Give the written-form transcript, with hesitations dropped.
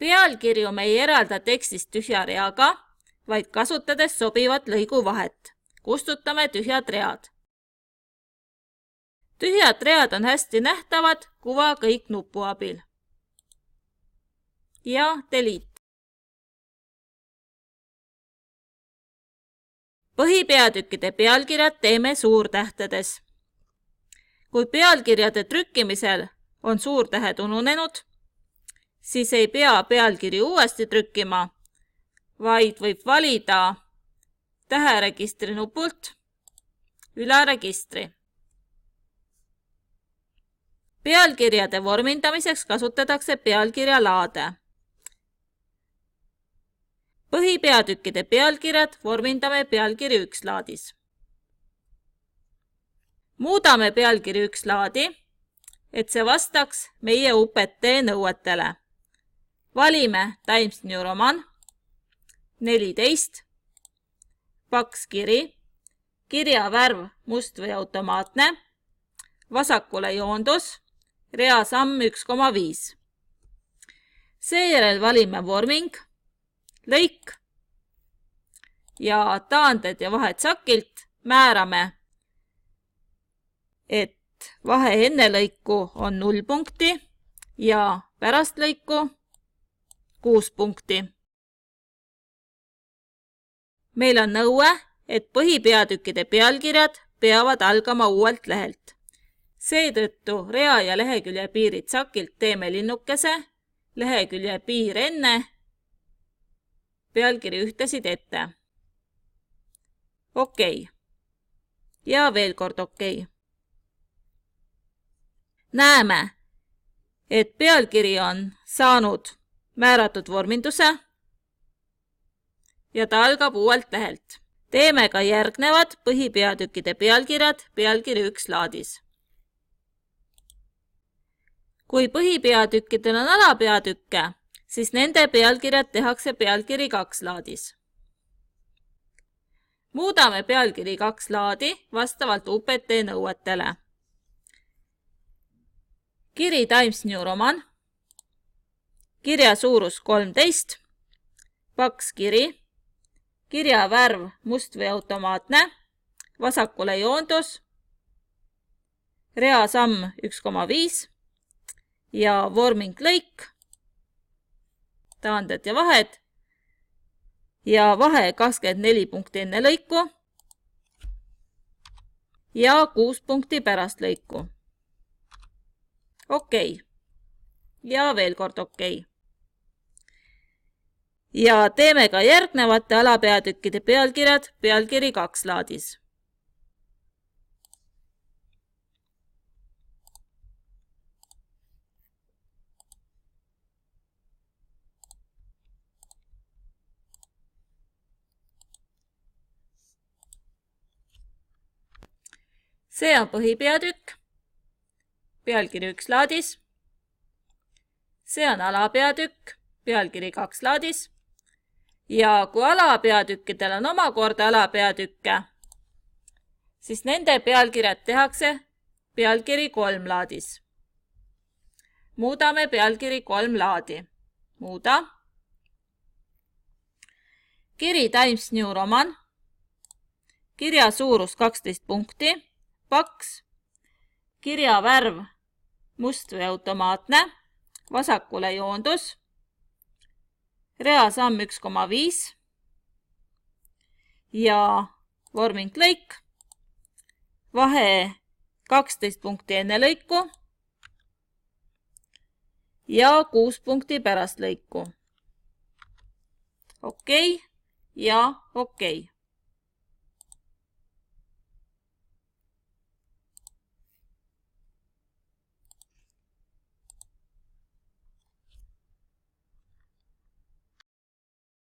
Pealkirju me ei eralda tekstist tühja reaga, vaid kasutades sobivat lõigu vahet. Kustutame tühjad read. Tühjad read on hästi nähtavad kuva kõik nupu abil. Ja delete. Põhipeatükkide pealkirjad teeme suurtähtedes. Kui pealkirjade trükkimisel on suurtähed ununenud, siis ei pea pealkiri uuesti trükkima, vaid võib valida täheregistri nupult ülaregistri. Pealkirjade vormindamiseks kasutatakse pealkirjalaade. Põhipeatükkide pealkirjad vormindame pealkiri 1 laadis. Muudame pealkiri 1 laadi, et see vastaks meie UPT nõuetele. Valime Times New Roman, 14, paks kiri, kirja värv must või automaatne, vasakule joondus, reasamm 1,5. Seejärel valime vorming, lõik ja taanded ja vahed sakilt määrame, et vahe enne lõiku on 0 punkti ja pärast lõiku 6 punkti. Meil on nõue, et põhipeatükkide pealkirjad peavad algama uuelt lehelt. Seetõttu rea- ja lehekülje piirid sakilt teeme linnukese, lehekülje piir enne, pealkiri ühtesid ette. Okei. Ja veel kord okei. Näeme, et pealkiri on saanud määratud vorminduse ja ta algab uuelt lehelt. Teeme ka järgnevad põhipeatükkide pealkirjad pealkiri 1 laadis. Kui põhipeatükkidel on alapeatükke, siis nende pealkirjad tehakse pealkiri 2 laadis. Muudame pealkiri 2 laadi vastavalt UPT nõuetele. Kiri Times New Roman, kirja suurus 13, paks kiri, kirja värv must või automaatne, vasakule joondus, reasamm 1,5 ja vorming lõik, taanded ja vahed ja vahe 24 punkti enne lõiku ja 6 punkti pärast lõiku. Okei. Ja veel kord okei. Ja teeme ka järgnevate alapeatükkide pealkirjad pealkiri 2 laadis. See on põhipeatükk, pealkiri 1 laadis. See on alapeatükk, pealkiri 2 laadis. Ja kui alapeatükkidel on omakorda alapeatükke, siis nende pealkirjad tehakse pealkiri 3 laadis. Muudame pealkiri 3 laadi. Muuda. Kiri Times New Roman, kirja suurus 12 punkti, paks, kirja värv must või automaatne, vasakule joondus, reasamm 1,5 ja vorming lõik, vahe 12 punkti enne lõiku ja 6 punkti pärast lõiku. Okei ja okei.